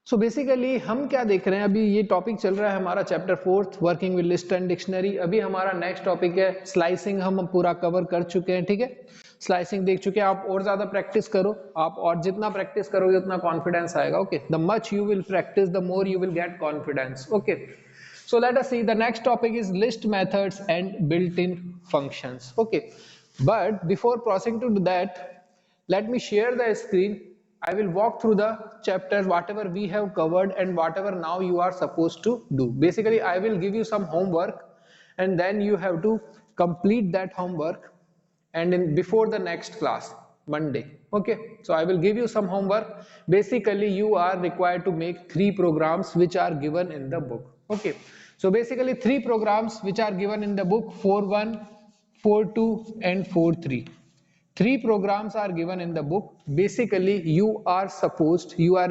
So basically हम क्या देख रहे हैं, अभी ये टॉपिक चल रहा है हमारा chapter 4 working with list and dictionary. अभी हमारा नेक्स्ट टॉपिक है स्लाइसिंग, हम पूरा कवर कर चुके हैं। ठीक है, स्लाइसिंग देख चुके हैं। आप और ज्यादा प्रैक्टिस करो, आप और जितना प्रैक्टिस करोगे उतना कॉन्फिडेंस आएगा। Okay, the much you will practice the more you will get confidence. Okay, so let us see, the next topic is list methods and built-in functions. Okay, but before proceeding to that, let me share the screen. I will walk through the chapters whatever we have covered and whatever now you are supposed to do. Basically I will give you some homework and then you have to complete that homework, and in before the next class Monday. Okay, so I will give you some homework. Basically you are required to make 3 programs which are given in the book. Okay, so basically 3 programs which are given in the book: 4.1, 4.2 and 4.3. 3 programs are given in the book. Basically you are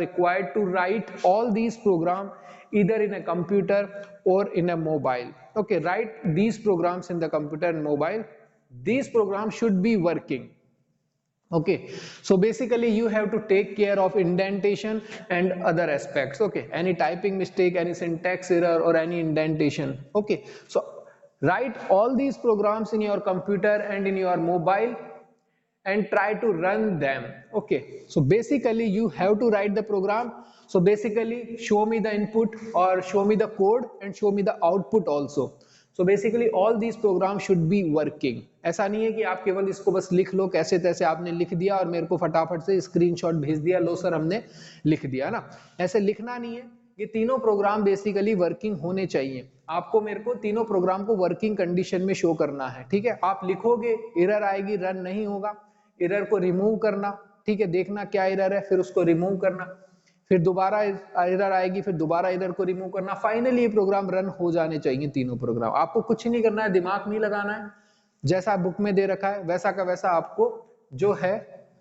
required to write all these programs either in a computer or in a mobile. Okay, write these programs in the computer and mobile. These programs should be working. Okay, so basically you have to take care of indentation and other aspects. Okay, any typing mistake, any syntax error or any indentation. Okay, so write all these programs in your computer and in your mobile and try to run them. Okay, so basically you have to write the program. So basically show me the input or show me the code and show me the output also. So basically all these programs should be working. ऐसा नहीं है कि आप केवल इसको बस लिख लो, कैसे तैसे आपने लिख दिया और मेरे को फटाफट से स्क्रीनशॉट भेज दिया, लो सर हमने लिख दिया ना, ऐसे लिखना नहीं है। ये तीनों प्रोग्राम बेसिकली वर्किंग होने चाहिए। आपको मेरे को तीनों प्रोग्राम को वर्किंग कंडीशन में शो करना है। ठीक है, आप लिखोगे एरर आएगी, रन नहीं होगा। एरर को रिमूव करना, ठीक है, देखना क्या एरर है, फिर उसको रिमूव करना, फिर दोबारा एरर आएगी, फिर दोबारा एरर को रिमूव करना। फाइनली ये प्रोग्राम रन हो जाने चाहिए तीनों प्रोग्राम। आपको कुछ नहीं करना है, दिमाग नहीं लगाना है, जैसा बुक में दे रखा है वैसा का वैसा आपको जो है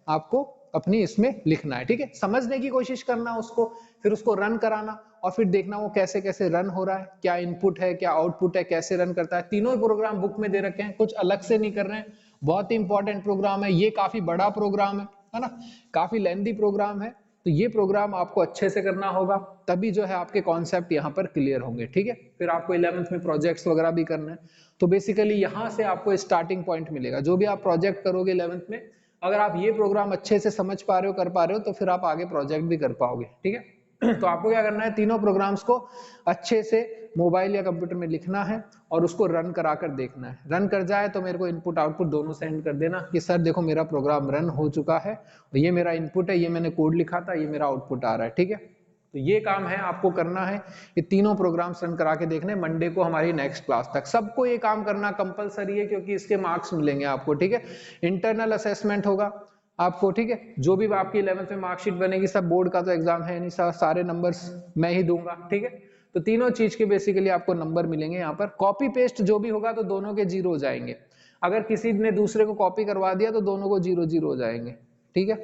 आपको अपनी इसमें लिखना है। ठीक है, समझने की कोशिश करना उसको, फिर उसको रन कराना और फिर देखना वो कैसे कैसे रन हो रहा है, क्या इनपुट है क्या आउटपुट है, कैसे रन करता है। तीनों प्रोग्राम बुक में दे रखे हैं, कुछ अलग से नहीं कर रहे हैं। बहुत ही इंपॉर्टेंट प्रोग्राम है ये, काफी बड़ा प्रोग्राम है ना, काफी लेंथी प्रोग्राम है। तो ये प्रोग्राम आपको अच्छे से करना होगा, तभी जो है आपके कॉन्सेप्ट यहाँ पर क्लियर होंगे। ठीक है, फिर आपको 11th में प्रोजेक्ट्स वगैरह भी करना है, तो बेसिकली यहाँ से आपको स्टार्टिंग पॉइंट मिलेगा। जो भी आप प्रोजेक्ट करोगे 11th में, अगर आप ये प्रोग्राम अच्छे से समझ पा रहे हो, कर पा रहे हो, तो फिर आप आगे प्रोजेक्ट भी कर पाओगे। ठीक है, तो आपको क्या करना है, तीनों प्रोग्राम्स को अच्छे से मोबाइल या कंप्यूटर में लिखना है और उसको रन करा कर देखना है। रन कर जाए तो मेरे को इनपुट आउटपुट दोनों सेंड कर देना कि सर देखो मेरा प्रोग्राम रन हो चुका है, और ये मेरा इनपुट है, ये मैंने कोड लिखा था, ये मेरा आउटपुट आ रहा है। ठीक है, तो ये काम है आपको करना है, ये तीनों प्रोग्राम्स रन करा के देखने। मंडे को हमारी नेक्स्ट क्लास तक सबको ये काम करना कंपलसरी है, क्योंकि इसके मार्क्स मिलेंगे आपको। ठीक है, इंटरनल असेसमेंट होगा आपको। ठीक है, जो भी आपकी 11th में मार्कशीट बनेगी, सब बोर्ड का तो एग्जाम है नहीं, सारे नंबर्स मैं ही दूंगा। ठीक है, तो तीनों चीज के बेसिकली आपको नंबर मिलेंगे यहाँ पर। कॉपी पेस्ट जो भी होगा तो दोनों के 0 हो जाएंगे। अगर किसी ने दूसरे को कॉपी करवा दिया तो दोनों को 0-0 हो जाएंगे। ठीक है,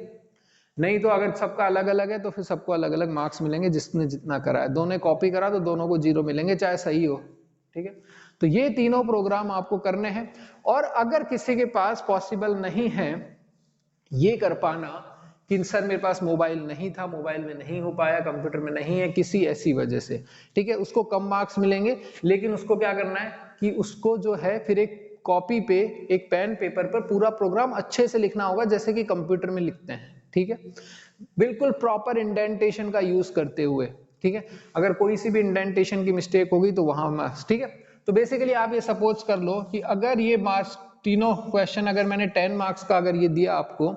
नहीं तो अगर सबका अलग अलग है तो फिर सबको अलग अलग मार्क्स मिलेंगे, जिसने जितना करा है। दोनों कॉपी करा तो दोनों को 0 मिलेंगे, चाहे सही हो। ठीक है, तो ये तीनों प्रोग्राम आपको करने हैं। और अगर किसी के पास पॉसिबल नहीं है ये कर पाना कि सर मेरे पास मोबाइल नहीं था, मोबाइल में नहीं हो पाया, कंप्यूटर में नहीं है, किसी ऐसी वजह से, ठीक है, उसको कम मार्क्स मिलेंगे। लेकिन उसको क्या करना है कि उसको जो है फिर एक कॉपी पे, एक पेन पेपर पर पूरा प्रोग्राम अच्छे से लिखना होगा, जैसे कि कंप्यूटर में लिखते हैं। ठीक है, बिल्कुल प्रॉपर इंडेंटेशन का यूज करते हुए। ठीक है, अगर कोई सी भी इंडेंटेशन की मिस्टेक होगी तो वहां मार्क्स। ठीक है, तो बेसिकली आप ये सपोज कर लो कि अगर ये मार्क्स तीनों क्वेश्चन अगर मैंने 10 मार्क्स का अगर ये दिया आपको,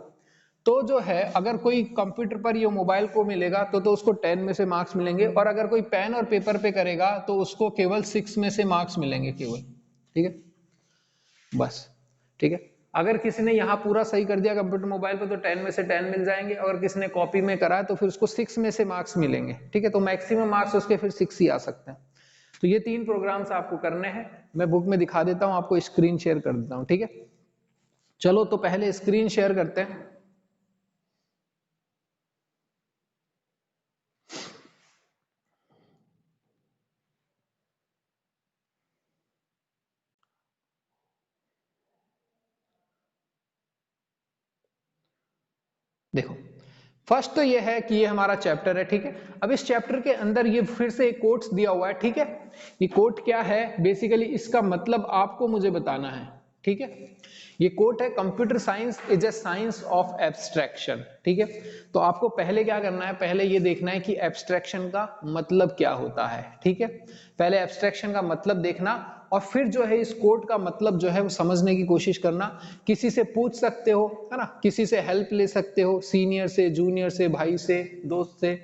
तो जो है अगर कोई कंप्यूटर पर ये मोबाइल को मिलेगा तो उसको 10 में से मार्क्स मिलेंगे, और अगर कोई पेन और पेपर पे करेगा तो उसको केवल 6 में से मार्क्स मिलेंगे केवल। ठीक है, बस। ठीक है, अगर किसी ने यहाँ पूरा सही कर दिया कंप्यूटर मोबाइल पे तो 10 में से 10 मिल जाएंगे, अगर किसी ने कॉपी में करा है तो फिर उसको 6 में से मार्क्स मिलेंगे। ठीक है, तो मैक्सिमम मार्क्स उसके फिर 6 ही आ सकते हैं। तो ये 3 प्रोग्राम्स आपको करने हैं, मैं बुक में दिखा देता हूँ आपको, स्क्रीन शेयर कर देता हूँ। ठीक है, चलो तो पहले स्क्रीन शेयर करते हैं। देखो, फर्स्ट तो ये है कि ये हमारा चैप्टर है, ठीक है। अब इस चैप्टर के अंदर ये फिर से एक कोट्स दिया हुआ है, ठीक है। ये कोट क्या है, बेसिकली इसका मतलब आपको मुझे बताना है, ठीक है। ये कोट है, computer science is a science of abstraction, ठीक है। तो आपको पहले क्या करना है, पहले ये देखना है कि एब्स्ट्रैक्शन का मतलब क्या होता है, ठीक है। पहले एब्स्ट्रैक्शन का मतलब देखना, और फिर जो है इस कोड का मतलब जो है वो समझने की कोशिश करना। किसी से पूछ सकते हो, है ना, किसी से हेल्प ले सकते हो, सीनियर से, जूनियर से, भाई से, दोस्त से,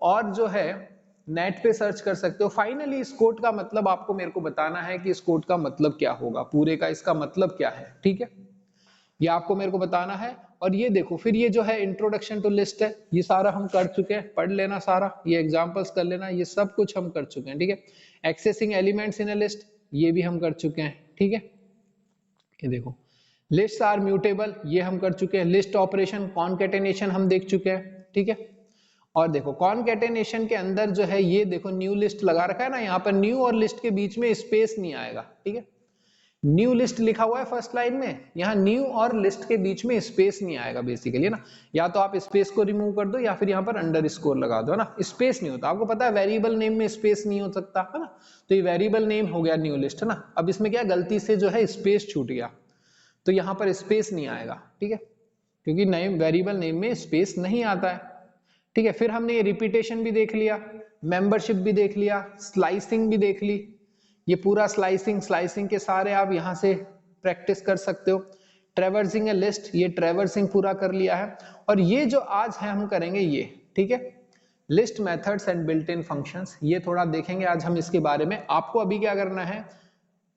और जो है नेट पे सर्च कर सकते हो। फाइनली इस कोड का मतलब आपको मेरे को बताना है कि इस कोड का मतलब क्या होगा, पूरे का इसका मतलब क्या है, ठीक है। ये आपको मेरे को बताना है। और ये देखो, फिर ये जो है इंट्रोडक्शन टू लिस्ट है, ये सारा हम कर चुके हैं, पढ़ लेना सारा, ये एग्जांपल्स कर लेना, ये सब कुछ हम कर चुके हैं, ठीक है। Accessing elements in a list, ये भी हम कर चुके हैं, ठीक है। ये देखो, लिस्ट्स आर म्यूटेबल, ये हम कर चुके हैं। लिस्ट ऑपरेशन, कॉनकैटिनेशन हम देख चुके हैं, ठीक है। और देखो कॉनकैटिनेशन के अंदर जो है ये देखो न्यू लिस्ट लगा रखा है ना, यहाँ पर न्यू और लिस्ट के बीच में स्पेस नहीं आएगा, ठीक है। न्यू लिस्ट लिखा हुआ है फर्स्ट लाइन में, यहाँ न्यू और लिस्ट के बीच में स्पेस नहीं आएगा बेसिकली, है ना। या तो आप स्पेस को रिमूव कर दो या फिर यहाँ पर अंडर स्कोर लगा दो, है ना। स्पेस नहीं होता, आपको पता है वेरिएबल नेम में स्पेस नहीं हो सकता, है ना। तो ये वेरिएबल नेम हो गया न्यू लिस्ट, है ना। अब इसमें क्या गलती से जो है स्पेस छूट गया, तो यहाँ पर स्पेस नहीं आएगा, ठीक है, क्योंकि नए वेरिएबल नेम में स्पेस नहीं आता है, ठीक है। फिर हमने ये रिपीटेशन भी देख लिया, मेंबरशिप भी देख लिया, स्लाइसिंग भी देख ली। ये पूरा स्लाइसिंग, स्लाइसिंग के सारे आप यहां से प्रैक्टिस कर सकते हो। ट्रेवर्सिंग ए लिस्ट, ये ट्रेवर्सिंग पूरा कर लिया है। और ये जो आज है हम करेंगे ये, ठीक है, list methods and built in functions, ये थोड़ा देखेंगे आज हम इसके बारे में। आपको अभी क्या करना है,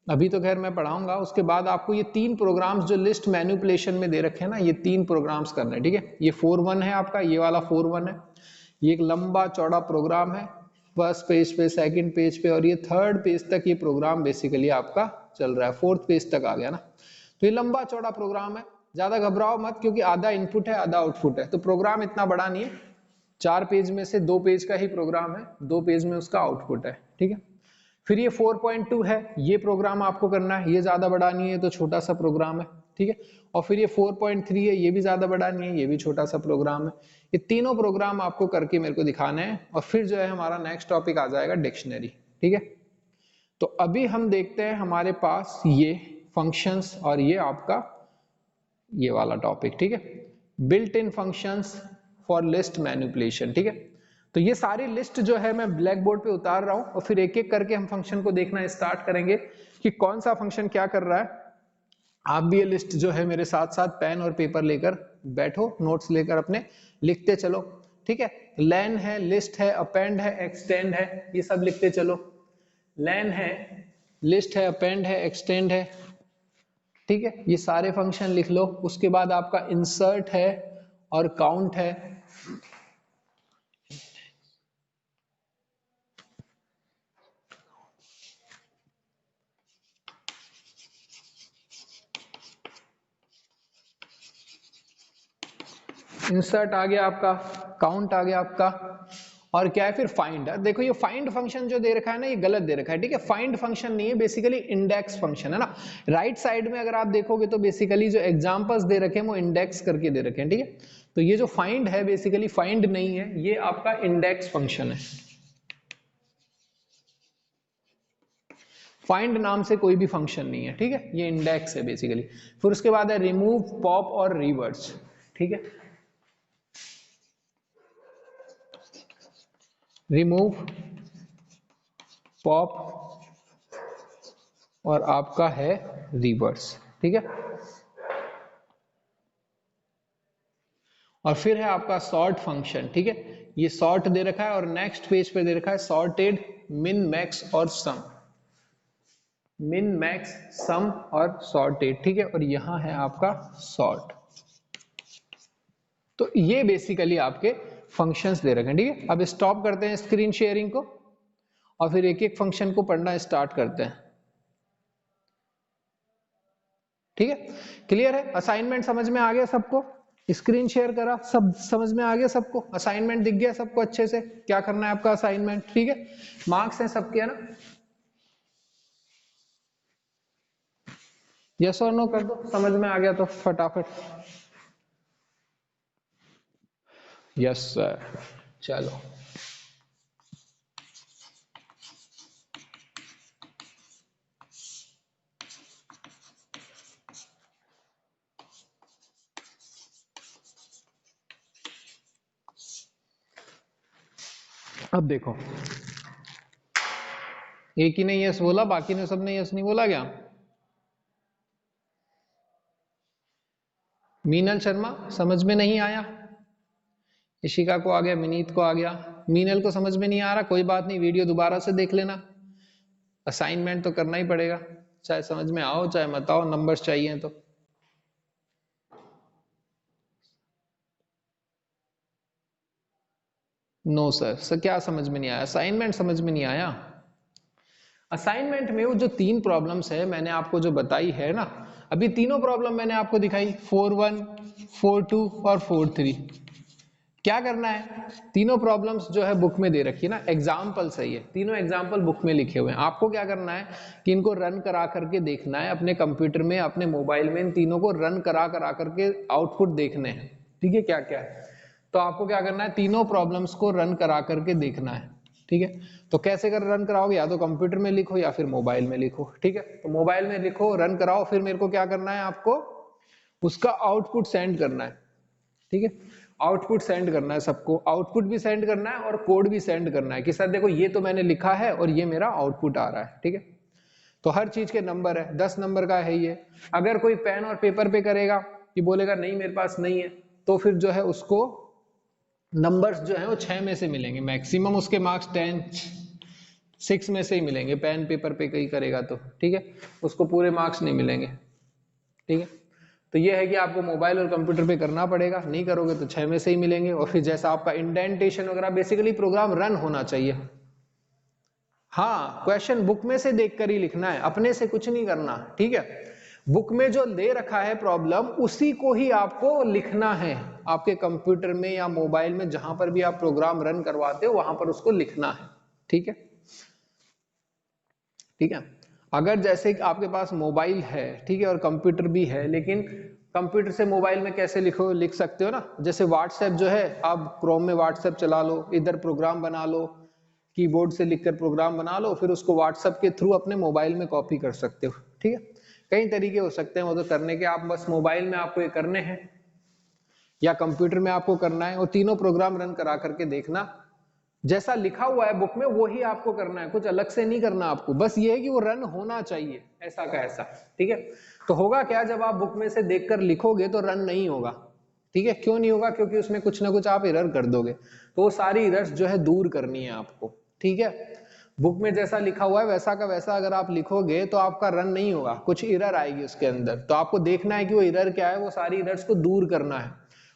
अभी तो खैर मैं पढ़ाऊंगा, उसके बाद आपको ये 3 प्रोग्राम्स जो लिस्ट मैनिपुलेशन में दे रखे हैं ना, ये 3 प्रोग्राम्स करने हैं, ठीक है। ये 4-1 है आपका, ये वाला 4-1 है। ये एक लंबा चौड़ा प्रोग्राम है, फर्स्ट पेज पे, सेकंड पेज पे, और ये थर्ड पेज तक ये प्रोग्राम बेसिकली आपका चल रहा है, फोर्थ पेज तक आ गया ना। तो ये लंबा चौड़ा प्रोग्राम है, ज्यादा घबराओ मत, क्योंकि आधा इनपुट है आधा आउटपुट है, तो प्रोग्राम इतना बड़ा नहीं है। 4 पेज में से 2 पेज का ही प्रोग्राम है, 2 पेज में उसका आउटपुट है, ठीक है। फिर ये 4.2 है, ये प्रोग्राम आपको करना है, ये ज्यादा बड़ा नहीं है, तो छोटा सा प्रोग्राम है, ठीक है। और फिर ये 4.3 है, ये भी ज्यादा बड़ा नहीं है, ये भी छोटा सा प्रोग्राम है। ये तीनों प्रोग्राम आपको करके मेरे को दिखाने हैं, और फिर जो है हमारा नेक्स्ट टॉपिक आ जाएगा डिक्शनरी, ठीक है। तो अभी हम देखते हैं हमारे पास ये फंक्शंस और ये आपका ये वाला टॉपिक, ठीक है, built in functions for list manipulation, ठीक है। तो ये सारी लिस्ट जो है मैं ब्लैक बोर्ड पे उतार रहा हूं, और फिर एक एक करके हम फंक्शन को देखना स्टार्ट करेंगे कि कौन सा फंक्शन क्या कर रहा है। आप भी ये लिस्ट जो है मेरे साथ साथ पेन और पेपर लेकर बैठो, नोट्स लेकर अपने लिखते चलो, ठीक है। लेन है, लिस्ट है, अपेंड है, एक्सटेंड है, ये सब लिखते चलो। लेन है, लिस्ट है, अपेंड है, एक्सटेंड है, ठीक है, ये सारे फंक्शन लिख लो। उसके बाद आपका इंसर्ट है और काउंट है। इंसर्ट आ गया आपका, काउंट आ गया आपका, और क्या है फिर फाइंड है। देखो ये फाइंड फंक्शन जो दे रखा है ना, ये गलत दे रखा है, ठीक है। फाइंड फंक्शन नहीं है, बेसिकली इंडेक्स फंक्शन है ना। राइट साइड में अगर आप देखोगे तो बेसिकली जो एग्जांपल्स दे रखे हैं वो इंडेक्स करके दे रखे हैं, ठीक है। तो ये जो फाइंड है बेसिकली फाइंड नहीं है, ये आपका इंडेक्स फंक्शन है। फाइंड नाम से कोई भी फंक्शन नहीं है, ठीक है, ये इंडेक्स है बेसिकली। फिर उसके बाद है रिमूव, पॉप और रिवर्स, ठीक है। रिमूव, पॉप और आपका है रिवर्स, ठीक है। और फिर है आपका सॉर्ट फंक्शन, ठीक है। ये सॉर्ट दे रखा है, और नेक्स्ट पेज पे दे रखा है सॉर्टेड, मिन, मैक्स और सम। मिन, मैक्स, सम और सॉर्टेड, ठीक है। और यहां है आपका सॉर्ट। तो ये बेसिकली आपके फंक्शंस दे रखे हैं, ठीक है। अब स्टॉप करते हैं स्क्रीन शेयरिंग को, और फिर एक एक फंक्शन को पढ़ना स्टार्ट करते हैं, ठीक है। क्लियर है, असाइनमेंट समझ में आ गया सबको? स्क्रीन शेयर करा, सब समझ में आ गया सबको? असाइनमेंट दिख गया सबको अच्छे से? क्या करना है आपका असाइनमेंट, ठीक है। मार्क्स हैं सबके, है ना। यस और नो कर दो, समझ में आ गया तो फटाफट। Yes sir. चलो अब देखो, एक ही ने यस बोला, बाकी ने सबने यस नहीं बोला क्या? मीनल शर्मा समझ में नहीं आया, इशिका को आ गया, विनीत को आ गया, मीनल को समझ में नहीं आ रहा, कोई बात नहीं, वीडियो दोबारा से देख लेना, असाइनमेंट तो करना ही पड़ेगा, चाहे समझ में आओ चाहे मत आओ, नंबर्स चाहिए तो। नो सर, सर क्या समझ में नहीं आया? असाइनमेंट समझ में नहीं आया? असाइनमेंट में वो जो 3 प्रॉब्लम्स है मैंने आपको जो बताई है ना, अभी तीनों प्रॉब्लम मैंने आपको दिखाई, 4-1, 4-2 और 4-3। क्या करना है, तीनों प्रॉब्लम्स जो है बुक में दे रखी है ना, एग्जाम्पल सही है, तीनों एग्जाम्पल बुक में लिखे हुए हैं। आपको क्या करना है कि इनको रन करा करके देखना है अपने कंप्यूटर में, अपने मोबाइल में, इन तीनों को रन करा करके आउटपुट देखने हैं, ठीक है, क्या क्या है। तो आपको क्या करना है, तीनों प्रॉब्लम्स को रन करा करके देखना है, ठीक है। तो कैसे कर रन कराओगे, या तो कंप्यूटर में लिखो या फिर मोबाइल में लिखो, ठीक है। तो मोबाइल में लिखो, रन कराओ, फिर मेरे को क्या करना है, आपको उसका आउटपुट सेंड करना है, ठीक है। आउटपुट सेंड करना है सबको, आउटपुट भी सेंड करना है और कोड भी सेंड करना है कि सर देखो ये तो मैंने लिखा है और ये मेरा आउटपुट आ रहा है, ठीक है। तो हर चीज के नंबर है, 10 नंबर का है ये। अगर कोई पेन और पेपर पे करेगा कि बोलेगा नहीं मेरे पास नहीं है, तो फिर जो है उसको नंबर्स जो है वो 6 में से मिलेंगे, मैक्सिमम उसके मार्क्स 6 में से ही मिलेंगे, पेन पेपर पे कहीं करेगा तो, ठीक है, उसको पूरे मार्क्स नहीं मिलेंगे, ठीक है। तो ये है कि आपको मोबाइल और कंप्यूटर पे करना पड़ेगा, नहीं करोगे तो 6 में से ही मिलेंगे। और फिर जैसा आपका इंडेंटेशन वगैरह, बेसिकली प्रोग्राम रन होना चाहिए। हाँ, क्वेश्चन बुक में से देखकर ही लिखना है, अपने से कुछ नहीं करना, ठीक है। बुक में जो दे रखा है प्रॉब्लम, उसी को ही आपको लिखना है, आपके कंप्यूटर में या मोबाइल में जहां पर भी आप प्रोग्राम रन करवाते हो वहां पर उसको लिखना है, ठीक है, ठीक है। अगर जैसे आपके पास मोबाइल है, ठीक है, और कंप्यूटर भी है, लेकिन कंप्यूटर से मोबाइल में कैसे लिखो, लिख सकते हो ना, जैसे व्हाट्सएप जो है, आप क्रोम में व्हाट्सएप चला लो, इधर प्रोग्राम बना लो, कीबोर्ड से लिखकर प्रोग्राम बना लो, फिर उसको व्हाट्सएप के थ्रू अपने मोबाइल में कॉपी कर सकते हो, ठीक है। कई तरीके हो सकते हैं वो तो करने के, आप बस मोबाइल में आपको ये करने हैं या कंप्यूटर में आपको करना है, और तीनों प्रोग्राम रन करा करके देखना, जैसा लिखा हुआ है बुक में वही आपको करना है, कुछ अलग से नहीं करना आपको, बस ये है कि वो रन होना चाहिए ऐसा का ऐसा, ठीक है। तो होगा क्या, जब आप बुक में से देखकर लिखोगे तो रन नहीं होगा, ठीक है। क्यों नहीं होगा, क्योंकि उसमें कुछ ना कुछ आप एरर कर दोगे, तो वो सारी एरर्स जो है दूर करनी है आपको, ठीक है। बुक में जैसा लिखा हुआ है वैसा का वैसा अगर आप लिखोगे तो आपका रन नहीं होगा, कुछ एरर आएगी उसके अंदर, तो आपको देखना है कि वो एरर क्या है, वो सारी एरर्स को दूर करना है,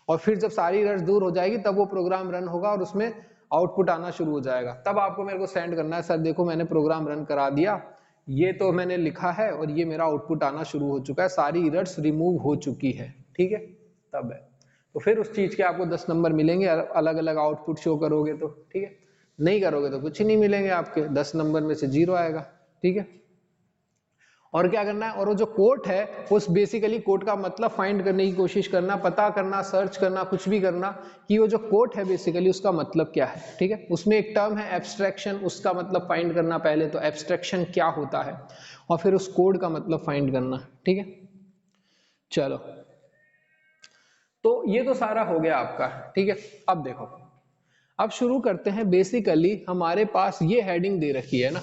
और फिर जब सारी एरर्स दूर हो जाएगी तब वो प्रोग्राम रन होगा और उसमें आउटपुट आना शुरू हो जाएगा। तब आपको मेरे को सेंड करना है, सर देखो मैंने प्रोग्राम रन करा दिया, ये तो मैंने लिखा है और ये मेरा आउटपुट आना शुरू हो चुका है, सारी एरर्स रिमूव हो चुकी है, ठीक है, तब है। तो फिर उस चीज के आपको 10 नंबर मिलेंगे, अलग अलग आउटपुट शो करोगे तो, ठीक है। नहीं करोगे तो कुछ ही नहीं मिलेंगे, आपके 10 नंबर में से 0 आएगा, ठीक है। और क्या करना है, और वो जो कोट है उस बेसिकली कोट का मतलब फाइंड करने की कोशिश करना, पता करना, सर्च करना, कुछ भी करना कि वो जो कोट है बेसिकली उसका मतलब क्या है, ठीक है। उसमें एक टर्म है एब्स्ट्रैक्शन, उसका मतलब फाइंड करना पहले, तो एब्स्ट्रैक्शन क्या होता है, और फिर उस कोड का मतलब फाइंड करना, ठीक है। चलो, तो ये तो सारा हो गया आपका, ठीक है। अब देखो, अब शुरू करते हैं। बेसिकली हमारे पास ये हेडिंग दे रखी है ना,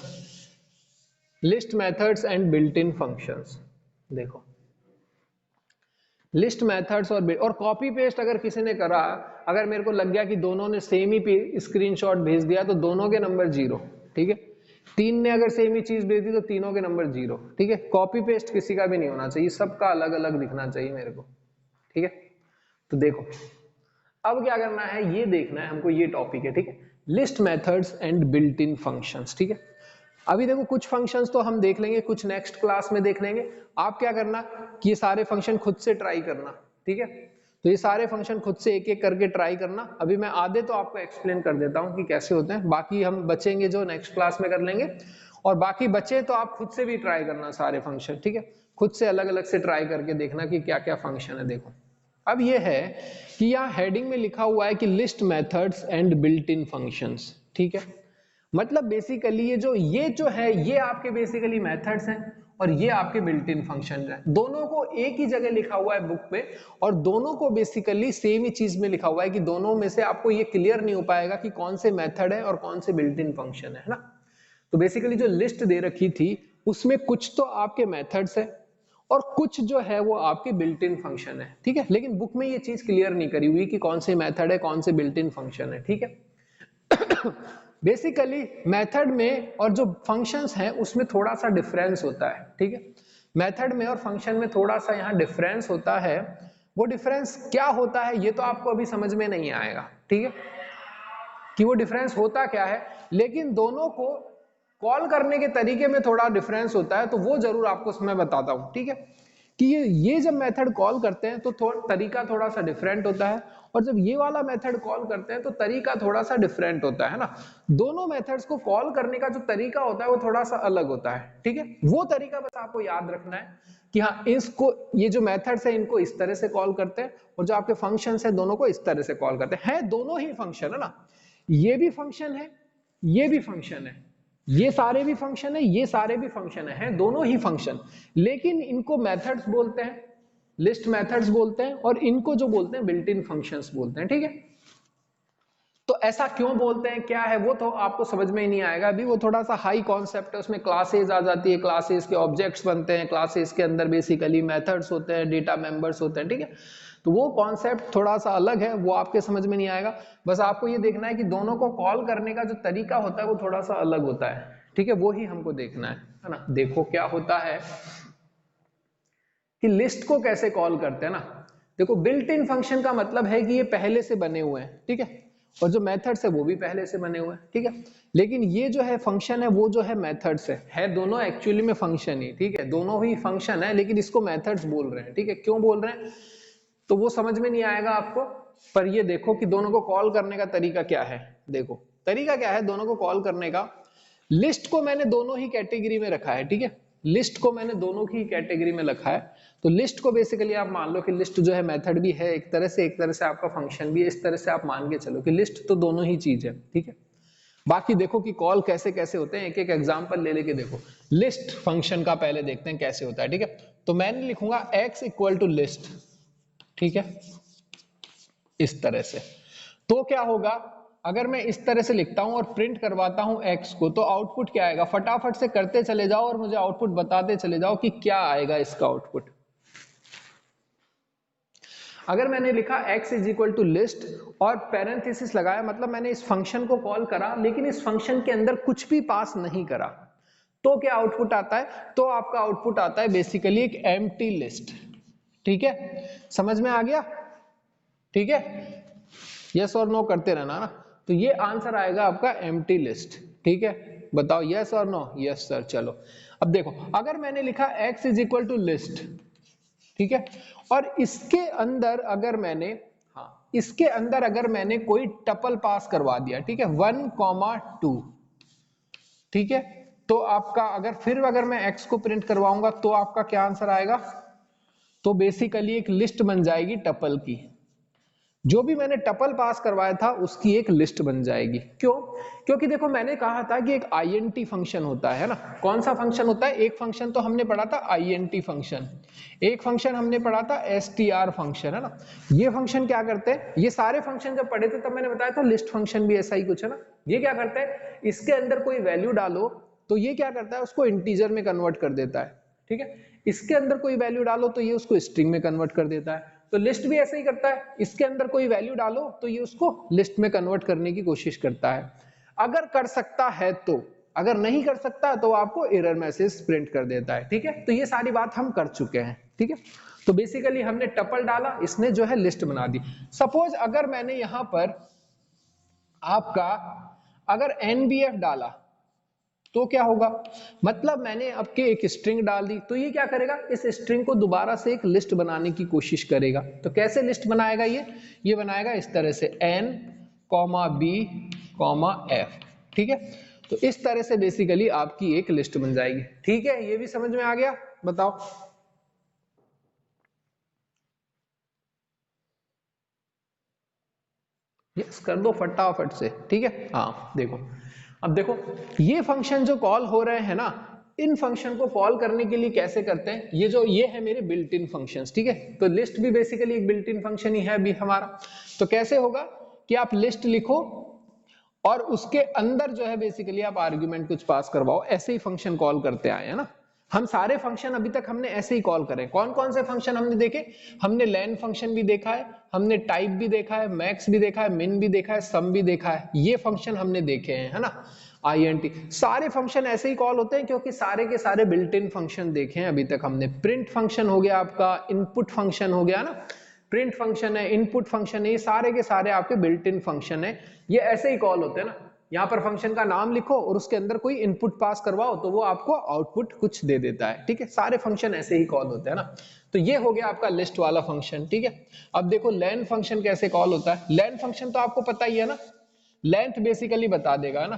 list methods and built in functions. देखो, लिस्ट मेथड्स और कॉपी पेस्ट अगर किसी ने करा, अगर मेरे को लग गया कि दोनों ने सेम ही स्क्रीनशॉट भेज दिया तो दोनों के नंबर 0, ठीक है। 3 ने अगर सेम ही चीज भेज दी तो तीनों के नंबर 0, ठीक है। कॉपी पेस्ट किसी का भी नहीं होना चाहिए, सबका अलग अलग दिखना चाहिए मेरे को, ठीक है। तो देखो, अब क्या करना है, ये देखना है हमको, ये टॉपिक है, ठीक है, list methods and built in functions, ठीक है। अभी देखो कुछ फंक्शंस तो हम देख लेंगे, कुछ नेक्स्ट क्लास में देख लेंगे। आप क्या करना कि ये सारे फंक्शन खुद से ट्राई करना, ठीक है। तो ये सारे फंक्शन खुद से एक एक करके ट्राई करना। अभी मैं आधे तो आपको एक्सप्लेन कर देता हूं कि कैसे होते हैं, बाकी हम बचेंगे जो नेक्स्ट क्लास में कर लेंगे, और बाकी बचे तो आप खुद से भी ट्राई करना सारे फंक्शन, ठीक है। खुद से अलग अलग से ट्राई करके देखना कि क्या क्या फंक्शन है। देखो, अब ये है कि यहाँ हेडिंग में लिखा हुआ है कि list methods and built in functions, ठीक है। मतलब बेसिकली ये जो है ये आपके बेसिकली मेथड्स हैं और ये आपके बिल्ट इन फंक्शन है। दोनों को एक ही जगह लिखा हुआ है बुक पे और दोनों को बेसिकली सेम ही चीज में लिखा हुआ है कि दोनों में से आपको ये क्लियर नहीं हो पाएगा कि कौन से मेथड है और कौन से बिल्ट इन फंक्शन है ना। तो बेसिकली जो लिस्ट दे रखी थी उसमें कुछ तो आपके मेथड्स है और कुछ जो है वो आपके बिल्ट इन फंक्शन है, ठीक है। लेकिन बुक में ये चीज क्लियर नहीं करी हुई कि कौन से मेथड है कौन से बिल्ट इन फंक्शन है, ठीक है। बेसिकली मेथड में और जो फंक्शंस हैं उसमें थोड़ा सा डिफरेंस होता है, ठीक है। मेथड में और फंक्शन में थोड़ा सा यहाँ डिफरेंस होता है। वो डिफरेंस क्या होता है ये तो आपको अभी समझ में नहीं आएगा, ठीक है, कि वो डिफरेंस होता क्या है। लेकिन दोनों को कॉल करने के तरीके में थोड़ा डिफरेंस होता है, तो वो जरूर आपको मैं बताता हूं, ठीक है, कि ये जब मेथड कॉल करते हैं तो तरीका थोड़ा सा डिफरेंट होता है और जब ये वाला मेथड कॉल करते हैं तो तरीका थोड़ा सा डिफरेंट होता है ना। दोनों मेथड्स को कॉल करने का जो तरीका होता है वो थोड़ा सा अलग होता है, ठीक है। वो तरीका बस आपको याद रखना है कि हाँ इसको ये जो मेथड्स है इनको इस तरह से कॉल करते हैं और जो आपके फंक्शंस है दोनों को इस तरह से कॉल करते हैं। दोनों ही फंक्शन है ना, ये भी फंक्शन है ये भी फंक्शन है, ये सारे भी फंक्शन है ये सारे भी फंक्शन है, दोनों ही फंक्शन, लेकिन इनको मेथड्स बोलते हैं, लिस्ट मेथड्स बोलते हैं और इनको जो बोलते हैं बिल्ट इन फंक्शंस बोलते हैं, ठीक है। तो ऐसा क्यों बोलते हैं क्या है वो तो आपको समझ में ही नहीं आएगा अभी, वो थोड़ा सा हाई कॉन्सेप्ट है, उसमें क्लासेस आ जाती है, क्लासेस के ऑब्जेक्ट्स बनते हैं, क्लासेस के अंदर बेसिकली मेथड्स होते हैं, डेटा मेंबर्स होते हैं, ठीक है। तो वो कॉन्सेप्ट थोड़ा सा अलग है, वो आपके समझ में नहीं आएगा। बस आपको ये देखना है कि दोनों को कॉल करने का जो तरीका होता है वो थोड़ा सा अलग होता है, ठीक है, वो ही हमको देखना है ना। देखो क्या होता है कि लिस्ट को कैसे कॉल करते हैं ना। देखो बिल्ट इन फंक्शन का मतलब है कि ये पहले से बने हुए हैं, ठीक है, और जो मेथड्स है वो भी पहले से बने हुए हैं, ठीक है। लेकिन ये जो है फंक्शन है वो जो है मेथड्स है दोनों एक्चुअली में फंक्शन ही, ठीक है, दोनों ही फंक्शन है लेकिन इसको मेथड्स बोल रहे हैं, ठीक है। क्यों बोल रहे हैं तो वो समझ में नहीं आएगा आपको, पर ये देखो कि दोनों को कॉल करने का तरीका क्या है। देखो तरीका क्या है दोनों को कॉल करने का। लिस्ट को मैंने दोनों ही कैटेगरी में रखा है, ठीक है, लिस्ट को मैंने दोनों ही कैटेगरी में रखा है। तो लिस्ट को बेसिकली आप मान लो कि लिस्ट जो है मेथड भी है एक तरह से आपका फंक्शन भी है, इस तरह से आप मान के चलो कि लिस्ट तो दोनों ही चीज है, ठीक है। बाकी देखो कि कॉल कैसे कैसे होते हैं, एक एक एग्जांपल ले लेके देखो। लिस्ट फंक्शन का पहले देखते हैं कैसे होता है, ठीक है। तो मैंने लिखूंगा x इक्वल टू लिस्ट, ठीक है, इस तरह से। तो क्या होगा अगर मैं इस तरह से लिखता हूं और प्रिंट करवाता हूं x को, तो आउटपुट क्या आएगा, फटाफट से करते चले जाओ और मुझे आउटपुट बताते चले जाओ कि क्या आएगा इसका आउटपुट। अगर मैंने लिखा x is equal to list और पैरेंथेसिस लगाया, मतलब मैंने इस फंक्शन को कॉल करा लेकिन इस फंक्शन के अंदर कुछ भी पास नहीं करा, तो क्या आउटपुट आता है, तो आपका आउटपुट आता है बेसिकली एक एम्प्टी लिस्ट, ठीक है। समझ में आ गया, ठीक है, यस और नो करते रहना ना। तो ये आंसर आएगा आपका एम्प्टी लिस्ट, ठीक है। बताओ यस और नो, यस सर। चलो अब देखो अगर मैंने लिखा x is equal to list, ठीक है, और इसके अंदर अगर मैंने इसके अंदर अगर मैंने कोई टपल पास करवा दिया, ठीक है, 1,2, ठीक है, तो आपका अगर मैं x को प्रिंट करवाऊंगा तो आपका क्या आंसर आएगा, तो बेसिकली एक लिस्ट बन जाएगी टपल की, जो भी मैंने टपल पास करवाया था उसकी एक लिस्ट बन जाएगी। क्यों, क्योंकि देखो मैंने कहा था कि एक आईएनटी फंक्शन होता है ना। कौन सा फंक्शन होता है, एक फंक्शन तो हमने पढ़ा था आईएनटी फंक्शन, एक फंक्शन हमने पढ़ा था एसटीआर फंक्शन, है ना। ये फंक्शन क्या करते हैं, ये सारे फंक्शन जब पढ़े थे तब मैंने बताया था लिस्ट फंक्शन भी ऐसा ही कुछ है ना। ये क्या करते हैं, इसके अंदर कोई वैल्यू डालो तो ये क्या करता है उसको इंटीजर में कन्वर्ट कर देता है, ठीक है। इसके अंदर कोई वैल्यू डालो तो ये उसको स्ट्रिंग में कन्वर्ट कर देता है। तो लिस्ट भी ऐसे ही करता है, इसके अंदर कोई वैल्यू डालो तो ये उसको लिस्ट में कन्वर्ट करने की कोशिश करता है, अगर कर सकता है तो। अगर नहीं कर सकता तो आपको एरर मैसेज प्रिंट कर देता है, ठीक है। तो ये सारी बात हम कर चुके हैं, ठीक है। तो बेसिकली हमने टपल डाला, इसने जो है लिस्ट बना दी। सपोज अगर मैंने यहां पर आपका अगर एनबीएफ डाला तो क्या होगा, मतलब मैंने आपके एक स्ट्रिंग डाल दी, तो ये क्या करेगा, इस स्ट्रिंग को दोबारा से एक लिस्ट बनाने की कोशिश करेगा। तो कैसे लिस्ट बनाएगा, ये बनाएगा इस तरह से n, b, f, ठीक है। तो इस तरह से बेसिकली आपकी एक लिस्ट बन जाएगी, ठीक है। ये भी समझ में आ गया, बताओ। यस कर दो फटाफट से, ठीक है। हाँ देखो, अब देखो ये फंक्शन जो कॉल हो रहे हैं ना, इन फंक्शन को कॉल करने के लिए कैसे करते हैं, ये है मेरे बिल्ट इन फंक्शंस, ठीक है। तो लिस्ट भी बेसिकली एक बिल्ट इन फंक्शन ही है अभी हमारा। तो कैसे होगा कि आप लिस्ट लिखो और उसके अंदर जो है बेसिकली आप आर्ग्यूमेंट कुछ पास करवाओ, ऐसे ही फंक्शन कॉल करते आए हैं ना हम। सारे फंक्शन अभी तक हमने ऐसे ही कॉल करे। कौन कौन से फंक्शन हमने देखे, हमने लेन फंक्शन भी देखा है, हमने टाइप भी देखा है, मैक्स भी देखा है, मिन भी देखा है, सम भी देखा है, ये फंक्शन हमने देखे हैं, है ना। INT सारे फंक्शन ऐसे ही कॉल होते हैं क्योंकि सारे के सारे बिल्ट इन फंक्शन देखे हैं अभी तक हमने। प्रिंट फंक्शन हो गया आपका, इनपुट फंक्शन हो गया ना, प्रिंट फंक्शन है, इनपुट फंक्शन है, ये सारे के सारे आपके बिल्ट इन फंक्शन है, ये ऐसे ही कॉल होते हैं ना। यहाँ पर फंक्शन का नाम लिखो और उसके अंदर कोई इनपुट पास करवाओ तो वो आपको आउटपुट कुछ दे देता है, ठीक है। सारे फंक्शन ऐसे ही कॉल होते हैं ना। तो ये हो गया आपका लिस्ट वाला फंक्शन, ठीक है। अब देखो लेन फंक्शन कैसे कॉल होता है। लेन फंक्शन तो आपको पता ही है ना, लेंथ बेसिकली बता देगा ना।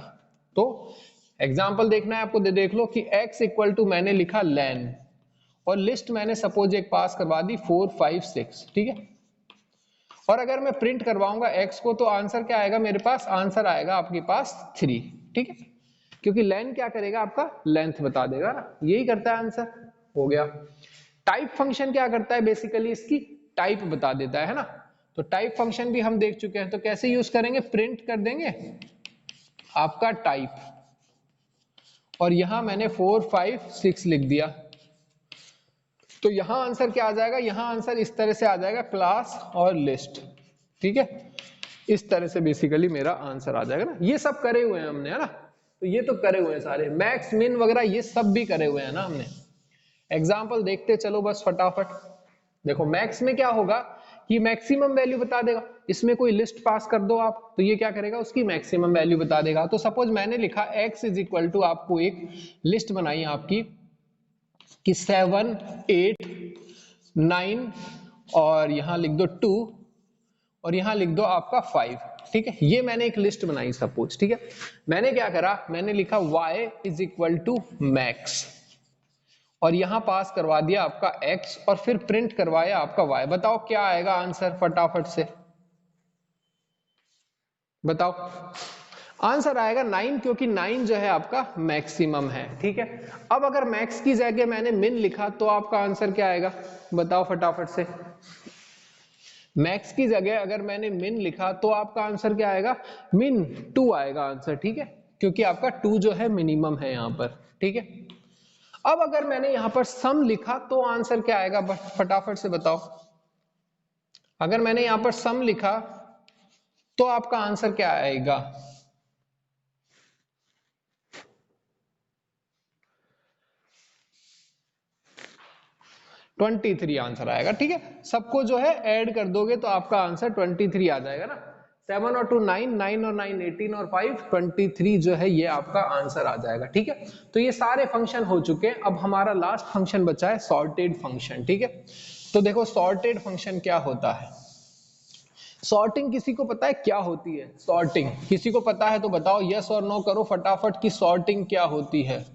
तो एग्जांपल देखना है आपको, देख लो कि x इक्वल टू मैंने लिखा लेन और लिस्ट मैंने सपोज एक पास करवा दी 4 5 6, ठीक है। और अगर मैं प्रिंट करवाऊंगा x को तो आंसर क्या आएगा मेरे पास, आंसर आएगा आपके पास 3, ठीक है। क्योंकि लेन क्या करेगा, आपका लेंथ बता देगा ना, यही करता है आंसर, हो गया। टाइप फंक्शन क्या करता है, बेसिकली इसकी टाइप बता देता है ना। तो टाइप फंक्शन भी हम देख चुके हैं, तो कैसे यूज करेंगे, प्रिंट कर देंगे आपका टाइप और यहां मैंने 4 5 6 लिख दिया। तो यहां आंसर क्या आ जाएगा, यहां आंसर इस तरह से आ जाएगा क्लास और लिस्ट, ठीक है। इस तरह से बेसिकली मेरा आंसर आ जाएगा ना। ये सब करे हुए हैं हमने, है ना। तो ये तो करे हुए हैं सारे, मैक्स मिन वगैरह ये सब भी करे हुए हैं ना हमने। एग्जाम्पल देखते चलो बस फटाफट। देखो मैक्स में क्या होगा कि मैक्सिमम वैल्यू बता देगा, इसमें कोई लिस्ट पास कर दो आप तो ये क्या करेगा, उसकी मैक्सिमम वैल्यू बता देगा। तो सपोज मैंने लिखा x इज इक्वल टू, आपको एक लिस्ट बनाई आपकी कि 7 8 9 और यहां लिख दो 2 और यहां लिख दो आपका 5, ठीक है। ये मैंने एक लिस्ट बनाई सपोज, ठीक है। मैंने क्या करा, मैंने लिखा y is equal to max और यहां पास करवा दिया आपका x और फिर प्रिंट करवाया आपका y। बताओ क्या आएगा आंसर, फटाफट से बताओ। आंसर आएगा 9, क्योंकि 9 जो है आपका मैक्सिमम है, ठीक है। अब अगर मैक्स की जगह मैंने मिन लिखा तो आपका आंसर क्या आएगा, बताओ फटाफट से। मैक्स की जगह अगर मैंने मिन लिखा तो आपका आंसर क्या आएगा, मिन 2 आएगा आंसर, ठीक है। क्योंकि आपका 2 जो है मिनिमम है यहां पर, ठीक है। अब अगर मैंने यहां पर सम लिखा तो आंसर क्या आएगा, फटाफट से बताओ। अगर मैंने यहां पर सम लिखा तो आपका आंसर क्या आएगा, 23 आंसर आएगा, ठीक है। सबको जो है ऐड कर दोगे तो आपका आंसर 23 आ जाएगा ना। 7 और 2 9, 9 और 9 18 और 5 23 जो है ये आपका आंसर आ जाएगा, ठीक है। तो ये सारे फंक्शन हो चुके हैं। अब हमारा लास्ट फंक्शन बचा है सॉर्टेड फंक्शन, ठीक है। तो देखो सॉर्टेड फंक्शन क्या होता है। सॉर्टिंग किसी को पता है क्या होती है, सॉर्टिंग किसी को पता है तो बताओ, यस और नो करो फटाफट कि सॉर्टिंग क्या होती है,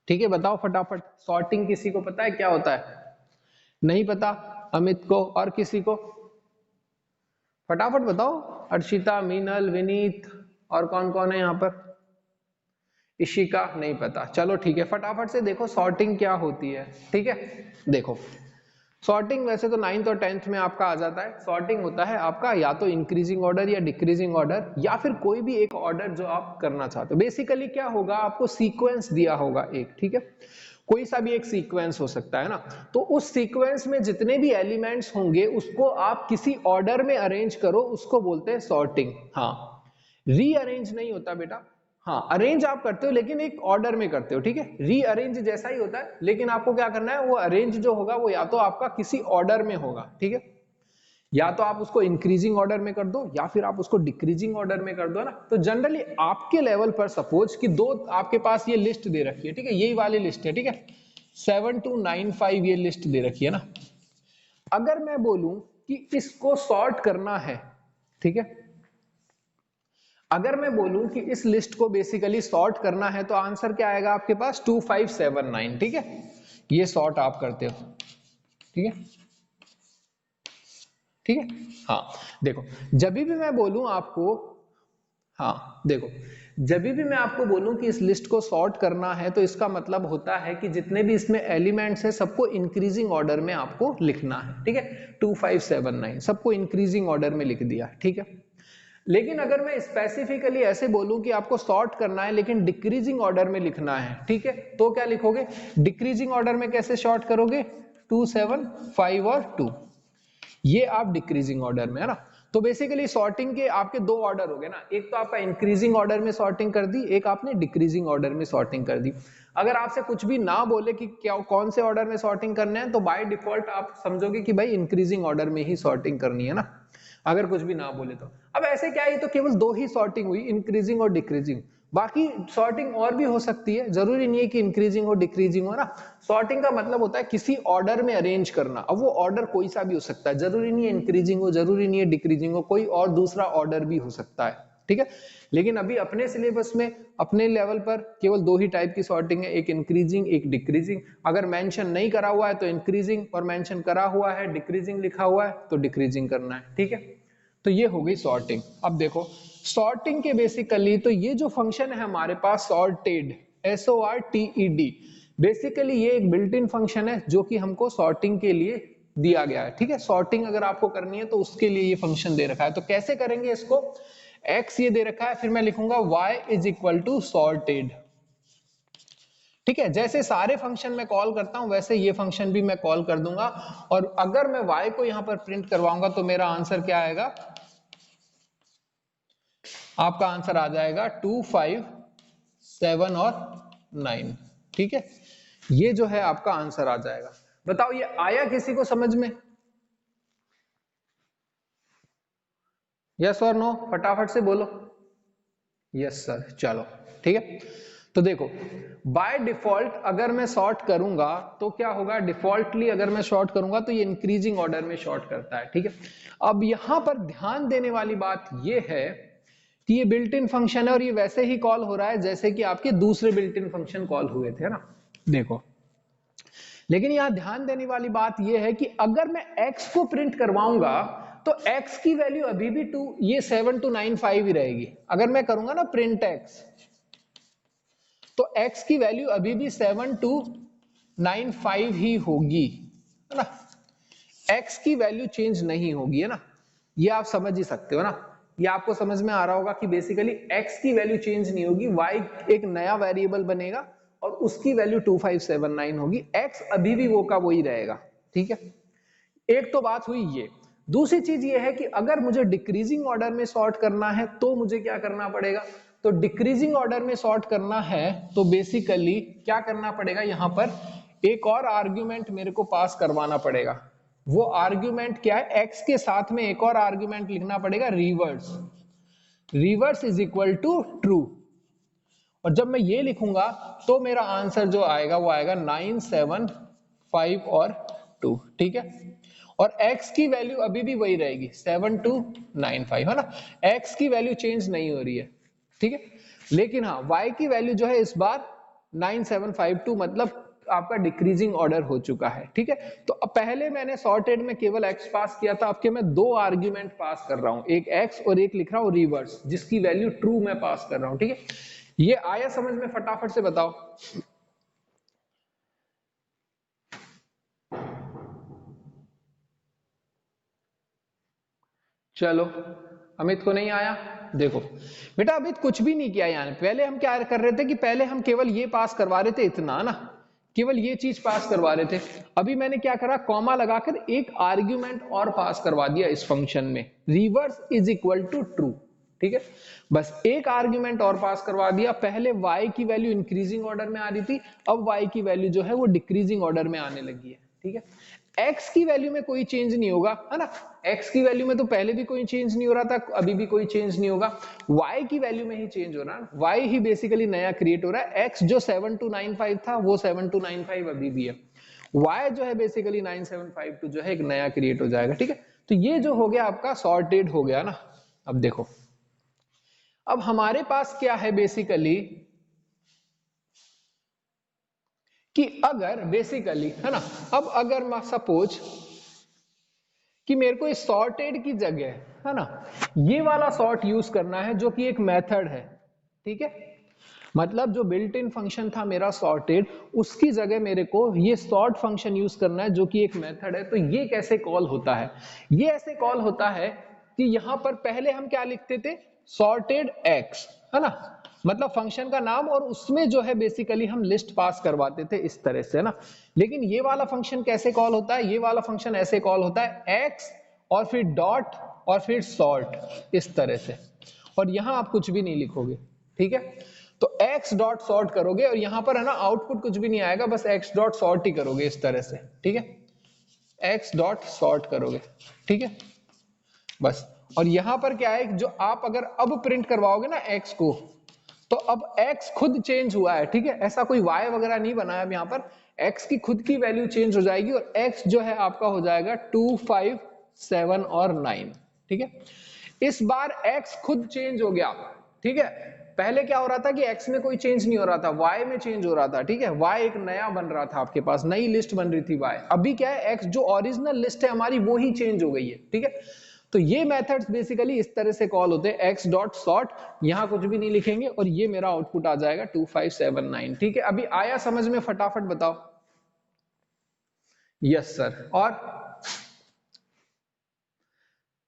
ठीक है। बताओ फटाफट, सॉर्टिंग किसी को पता है क्या होता है, नहीं पता, अमित को और किसी को, फटाफट बताओ। अर्शिता, मीनल, विनीत और कौन कौन है यहाँ पर, इशिका, नहीं पता, चलो ठीक है। फटाफट से देखो सॉर्टिंग क्या होती है, ठीक है। देखो सॉर्टिंग वैसे तो 9th और 10th में आपका आ जाता है। सॉर्टिंग होता है आपका या तो इंक्रीजिंग ऑर्डर या डिक्रीजिंग ऑर्डर या फिर कोई भी एक ऑर्डर जो आप करना चाहते हो। बेसिकली क्या होगा, आपको सीक्वेंस दिया होगा एक, ठीक है। कोई सा भी एक सीक्वेंस हो सकता है ना। तो उस सीक्वेंस में जितने भी एलिमेंट्स होंगे उसको आप किसी ऑर्डर में अरेंज करो, उसको बोलते हैं सॉर्टिंग। हाँ, रीअरेंज नहीं होता बेटा, हाँ अरेंज आप करते हो लेकिन एक ऑर्डर में करते हो, ठीक है। रीअरेंज जैसा ही होता है लेकिन आपको क्या करना है, वो अरेंज जो होगा वो या तो आपका किसी ऑर्डर में होगा, ठीक है। या तो आप उसको इंक्रीजिंग ऑर्डर में कर दो या फिर आप उसको डिक्रीजिंग ऑर्डर में कर दो ना। तो जनरली आपके लेवल पर सपोज कि दो आपके पास ये लिस्ट दे रखी है, ठीक है, यही वाली लिस्ट है, ठीक है। 7 2 9 5 ये लिस्ट दे रखी है ना। अगर मैं बोलूं कि इसको सॉर्ट करना है, ठीक है, अगर मैं बोलूं कि इस लिस्ट को बेसिकली सॉर्ट करना है तो आंसर क्या आएगा आपके पास, 2 5 7 9, ठीक है। ये सॉर्ट आप करते हो, ठीक है, ठीक है। हाँ देखो, जब भी मैं बोलूं आपको, हाँ देखो, जब भी मैं आपको बोलूं कि इस लिस्ट को सॉर्ट करना है तो इसका मतलब होता है कि जितने भी इसमें एलिमेंट्स हैं सबको इंक्रीजिंग ऑर्डर में आपको लिखना है, ठीक है। 2 5 7 9 सबको इंक्रीजिंग ऑर्डर में लिख दिया, ठीक है। लेकिन अगर मैं स्पेसिफिकली ऐसे बोलूं कि आपको सॉर्ट करना है लेकिन डिक्रीजिंग ऑर्डर में लिखना है, ठीक है, तो क्या लिखोगे? डिक्रीजिंग ऑर्डर में कैसे सॉर्ट करोगे? 2 7 5 और 2, ये आप डिक्रीजिंग ऑर्डर में, है ना। तो बेसिकली सॉर्टिंग के आपके दो ऑर्डर हो गए ना, एक तो आपका इंक्रीजिंग ऑर्डर में सॉर्टिंग कर दी, एक आपने डिक्रीजिंग ऑर्डर में सॉर्टिंग कर दी। अगर आपसे कुछ भी ना बोले कि क्या कौन से ऑर्डर में सॉर्टिंग करना है, तो बाय डिफॉल्ट आप समझोगे कि भाई इंक्रीजिंग ऑर्डर में ही सॉर्टिंग करनी है ना, अगर कुछ भी ना बोले तो। अब ऐसे क्या है, तो केवल दो ही सॉर्टिंग हुई, इंक्रीजिंग और डिक्रीजिंग। बाकी सॉर्टिंग और भी हो सकती है, जरूरी नहीं है कि इंक्रीजिंग हो डिक्रीजिंग हो ना। सॉर्टिंग का मतलब होता है किसी ऑर्डर में अरेंज करना। अब वो ऑर्डर कोई सा भी हो सकता है, जरूरी नहीं है इंक्रीजिंग हो, जरूरी नहीं है डिक्रीजिंग हो, कोई और दूसरा ऑर्डर भी हो सकता है, ठीक है। लेकिन अभी अपने सिलेबस में अपने लेवल पर केवल दो ही टाइप की सॉर्टिंग है, एक इंक्रीजिंग एक डिक्रीजिंग। अगर मेंशन नहीं करा हुआ है तो इंक्रीजिंग, और मेंशन करा हुआ है डिक्रीजिंग लिखा हुआ है तो डिक्रीजिंग करना है, ठीक है। तो ये हो गई सॉर्टिंग। अब देखो सॉर्टिंग के बेसिकली तो ये जो फंक्शन है हमारे पास सॉर्टेड, SORTED, बेसिकली ये एक बिल्ट इन फंक्शन है जो कि हमको सॉर्टिंग के लिए दिया गया है, ठीक है। सॉर्टिंग अगर आपको करनी है तो उसके लिए ये फंक्शन दे रखा है। तो कैसे करेंगे इसको? x ये दे रखा है, फिर मैं लिखूंगा y is equal to sorted, ठीक है। जैसे सारे फंक्शन में कॉल करता हूं वैसे ये फंक्शन भी मैं कॉल कर दूंगा। और अगर मैं y को यहां पर प्रिंट करवाऊंगा तो मेरा आंसर क्या आएगा? आपका आंसर आ जाएगा 2 5 7 और 9, ठीक है। ये जो है आपका आंसर आ जाएगा। बताओ ये आया किसी को समझ में? यस और नो, फटाफट से बोलो। यस सर, चलो ठीक है। तो देखो बाय डिफॉल्ट अगर मैं सॉर्ट करूंगा तो क्या होगा? डिफॉल्टली अगर मैं सॉर्ट करूंगा तो ये इंक्रीजिंग ऑर्डर में सॉर्ट करता है, ठीक है। अब यहां पर ध्यान देने वाली बात ये है कि ये बिल्ट इन फंक्शन है और ये वैसे ही कॉल हो रहा है जैसे कि आपके दूसरे बिल्ट इन फंक्शन कॉल हुए थे ना, देखो। लेकिन यहां ध्यान देने वाली बात यह है कि अगर मैं x को प्रिंट करवाऊंगा तो x की वैल्यू अभी भी 2 ये 7 to 9 5 ही रहेगी। अगर मैं करूंगा ना प्रिंट x, तो x की वैल्यू अभी भी 7 to 9 5 ही होगी, है ना। x की वैल्यू चेंज नहीं होगी, है ना। ये आप समझ ही सकते हो ना, ये आपको समझ में आ रहा होगा कि बेसिकली x की वैल्यू चेंज नहीं होगी, y एक नया वेरिएबल बनेगा और उसकी वैल्यू 2579 होगी, x अभी भी वो का वही रहेगा, ठीक है। एक तो बात हुई ये। दूसरी चीज ये है कि अगर मुझे डिक्रीजिंग ऑर्डर में सॉर्ट करना है तो मुझे क्या करना पड़ेगा? तो डिक्रीजिंग ऑर्डर में सॉर्ट करना है तो बेसिकली क्या करना पड़ेगा? यहां पर एक और आर्ग्यूमेंट मेरे को पास करवाना पड़ेगा। वो आर्ग्यूमेंट क्या है? x के साथ में एक और आर्ग्यूमेंट लिखना पड़ेगा, reverse. Reverse is equal to true. और जब मैं ये लिखूंगा तो मेरा आंसर जो आएगा वो आएगा 9 7 5 और 2, ठीक है। और x की वैल्यू अभी भी वही रहेगी 7 2 9 5, है ना। x की वैल्यू चेंज नहीं हो रही है, ठीक है। लेकिन हाँ y की वैल्यू जो है इस बार 9 7 5 2 मतलब आपका डिक्रीजिंग ऑर्डर हो चुका है, ठीक है। तो अब पहले मैंने सॉर्टेड में केवल x पास किया था, अब के मैं दो आर्ग्यूमेंट पास कर रहा हूं, एक x और एक लिख रहा हूं रिवर्स, जिसकी वैल्यू ट्रू मैं पास कर रहा हूं, ठीक है। ये आया समझ में? फटाफट से बताओ। चलो, अमित को नहीं आया? देखो बेटा अमित कुछ भी नहीं किया यार। पहले हम क्या कर रहे थे कि पहले हम केवल ये पास करवा रहे थे, इतना ना, केवल ये चीज पास करवा रहे थे। अभी मैंने क्या करा? कॉमा लगाकर एक आर्ग्यूमेंट और पास करवा दिया इस फंक्शन में, reverse is equal to true, ठीक है। बस एक आर्ग्यूमेंट और पास करवा दिया। पहले y की वैल्यू इंक्रीजिंग ऑर्डर में आ रही थी, अब y की वैल्यू जो है वो डिक्रीजिंग ऑर्डर में आने लगी है, ठीक है। x की वैल्यू में कोई चेंज नहीं होगा, है ना। x की वैल्यू में तो पहले भी कोई चेंज नहीं हो रहा था, अभी भी कोई चेंज नहीं होगा। y की वैल्यू में ही चेंज हो रहा है, y ही बेसिकली नया क्रिएट हो रहा है। x जो 7295 था वो 7295 अभी भी है। y जो है बेसिकली 9752 जो है एक नया क्रिएट हो जाएगा, ठीक है। तो ये जो हो गया आपका सॉर्टेड हो गया ना। अब देखो, अब हमारे पास क्या है बेसिकली कि अगर बेसिकली, है ना, अब अगर सपोज कि मेरे को इस सॉर्टेड की जगह, है ना, ये वाला सॉर्ट यूज करना है जो कि एक मेथड है, ठीक है। मतलब जो बिल्ट इन फंक्शन था मेरा सॉर्टेड, उसकी जगह मेरे को ये सॉर्ट फंक्शन यूज करना है जो कि एक मेथड है। तो ये कैसे कॉल होता है? ये ऐसे कॉल होता है कि यहां पर पहले हम क्या लिखते थे, सॉर्टेड एक्स, है ना, मतलब फंक्शन का नाम, और उसमें जो है बेसिकली हम लिस्ट पास करवाते थे इस तरह से, है ना। लेकिन ये वाला फंक्शन कैसे कॉल होता है? ये वाला फंक्शन ऐसे कॉल होता है एक्स और फिर डॉट और फिर सॉर्ट, इस तरह से। और यहां आप कुछ भी नहीं लिखोगे, ठीक है। तो x डॉट सॉर्ट करोगे और यहां पर है ना आउटपुट कुछ भी नहीं आएगा, बस x डॉट सॉर्ट ही करोगे इस तरह से, ठीक है। x डॉट सॉर्ट करोगे, ठीक है, बस। और यहां पर क्या है, जो आप अगर अब प्रिंट करवाओगे ना x को, तो अब x खुद चेंज हुआ है, ठीक है। ऐसा कोई y वगैरह नहीं बनाया अब, यहां पर x की खुद की वैल्यू चेंज हो जाएगी और x जो है आपका हो जाएगा 2, 5, 7 और 9, ठीक है। इस बार x खुद चेंज हो गया, ठीक है। पहले क्या हो रहा था कि x में कोई चेंज नहीं हो रहा था, y में चेंज हो रहा था, ठीक है। y एक नया बन रहा था, आपके पास नई लिस्ट बन रही थी y। अभी क्या है, x जो ओरिजिनल लिस्ट है हमारी वो ही चेंज हो गई है, ठीक है। तो ये मेथड्स बेसिकली इस तरह से कॉल होते हैं, x डॉट सॉर्ट, यहां कुछ भी नहीं लिखेंगे और ये मेरा आउटपुट आ जाएगा 2, 5, 7, 9, ठीक है। अभी आया समझ में? फटाफट बताओ। Yes sir. और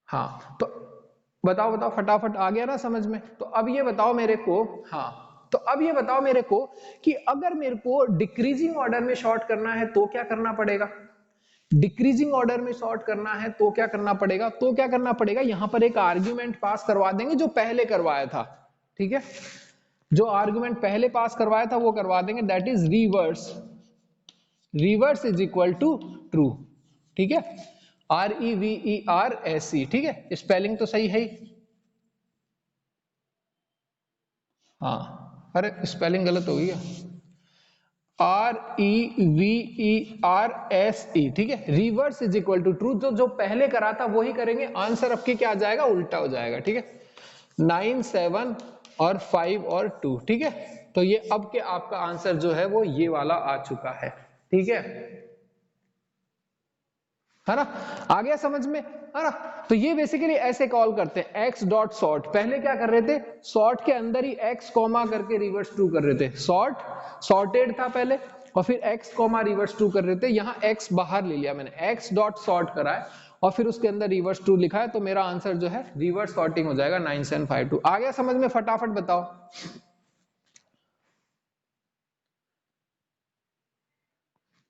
हाँ, तो बताओ बताओ फटाफट, आ गया ना समझ में? तो अब ये बताओ मेरे को, हाँ, तो अब ये बताओ मेरे को कि अगर मेरे को डिक्रीजिंग ऑर्डर में शॉर्ट करना है तो क्या करना पड़ेगा? डिक्रीजिंग ऑर्डर में शॉर्ट करना है तो क्या करना पड़ेगा? तो क्या करना पड़ेगा, यहां पर एक आर्ग्यूमेंट पास करवा देंगे जो पहले करवाया था, ठीक है। जो आर्ग्यूमेंट पहले पास करवाया था वो करवा देंगे, that is reverse. Reverse is equal to true, ठीक है। REVERSE, ठीक है। स्पेलिंग तो सही है ही। हाँ, अरे स्पेलिंग गलत हो गई है। REVERSE, ठीक है। Reverse is equal to true, जो पहले करा था वही करेंगे। आंसर अब की क्या आ जाएगा, उल्टा हो जाएगा, ठीक है। 9, 7 और 5 और 2, ठीक है। तो ये अब के आपका आंसर जो है वो ये वाला आ चुका है, ठीक है ना। आ गया समझ में, है ना। तो ये बेसिकली ऐसे कॉल करते हैं, एक्स डॉट सॉर्ट। पहले क्या कर रहे थे, सॉर्ट के अंदर ही एक्स कॉमा करके रिवर्स ट्रू कर रहे थे। सॉर्ट सॉर्टेड था पहले और फिर एक्स कॉमा रिवर्स ट्रू कर रहे थे। यहां एक्स बाहर ले लिया मैंने, एक्स डॉट सॉर्ट करा है और फिर उसके अंदर रिवर्स ट्रू लिखा है। तो मेरा आंसर जो है रिवर्स सॉर्टिंग हो जाएगा 9, 7, 5, 2। आ गया समझ में? फटाफट बताओ।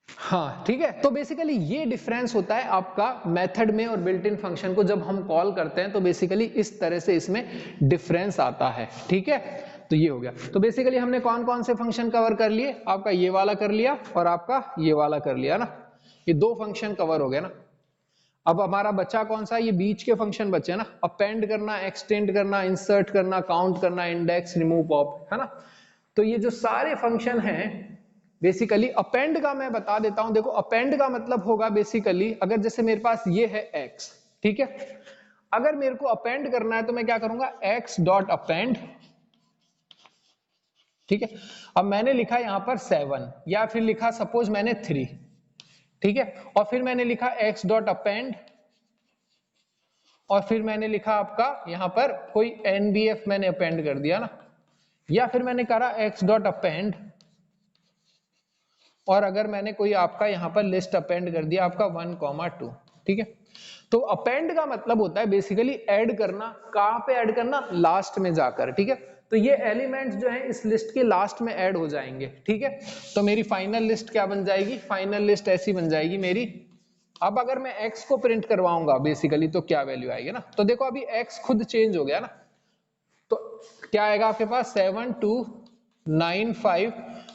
हाँ, ठीक है। तो बेसिकली ये डिफरेंस होता है आपका मेथड में और बिल्ट इन फंक्शन को जब हम कॉल करते हैं, तो बेसिकली इस तरह से इसमें डिफरेंस आता है, ठीक है। तो ये हो गया। तो बेसिकली हमने कौन कौन से फंक्शन कवर कर लिए? आपका ये वाला कर लिया और आपका ये वाला कर लिया ना। ये दो फंक्शन कवर हो गए ना। अब हमारा बच्चा कौन सा? ये बीच के फंक्शन बचे ना, अपेंड करना, एक्सटेंड करना, इंसर्ट करना, काउंट करना, इंडेक्स, रिमूव, पॉप, है ना। तो ये जो सारे फंक्शन हैं बेसिकली, अपेंड का मैं बता देता हूं। देखो, अपेंड का मतलब होगा बेसिकली, अगर जैसे मेरे पास ये है x, ठीक है। अगर मेरे को अपेंड करना है तो मैं क्या करूंगा, x डॉट अपेंड, ठीक है। अब मैंने लिखा यहां पर 7 या फिर लिखा सपोज मैंने 3, ठीक है। और फिर मैंने लिखा x डॉट अपेंड और फिर मैंने लिखा आपका यहां पर कोई NBF मैंने अपेंड कर दिया ना, या फिर मैंने करा x डॉट अपेंड और अगर मैंने कोई आपका यहां पर लिस्ट अपेंड कर दिया आपका 1, 2, ठीक है। तो अपेंड का मतलब होता है बेसिकली ऐड करना। कहां पे ऐड करना? लास्ट में जाकर, ठीक है। तो ये एलिमेंट्स जो है इस लिस्ट के लास्ट में ऐड हो जाएंगे, ठीक है। तो मेरी फाइनल लिस्ट क्या बन जाएगी? फाइनल लिस्ट ऐसी बन जाएगी मेरी। अब अगर मैं x को प्रिंट करवाऊंगा बेसिकली तो क्या वैल्यू आएगी ना। तो देखो अभी x खुद चेंज हो गया ना, तो क्या आएगा आपके पास? 7, 2, 9, 5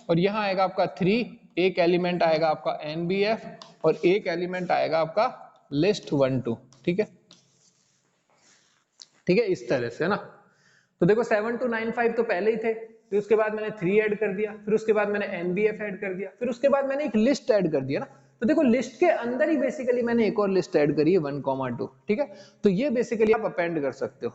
और यहां आएगा आपका 3। एक एलिमेंट आएगा आपका NBF और एक एलिमेंट आएगा आपका लिस्ट 1, 2, ठीक है। ठीक है, इस तरह से ना। तो देखो 7, 2, 9, 5 तो पहले ही थे, फिर उसके बाद मैंने 3 ऐड कर दिया, फिर उसके बाद मैंने NBF ऐड कर दिया, फिर उसके बाद मैंने एक लिस्ट ऐड कर दिया ना। तो देखो लिस्ट के अंदर ही बेसिकली मैंने एक और लिस्ट ऐड करी है 1, 2, ठीक है। तो ये बेसिकली आप अपेंड कर सकते हो।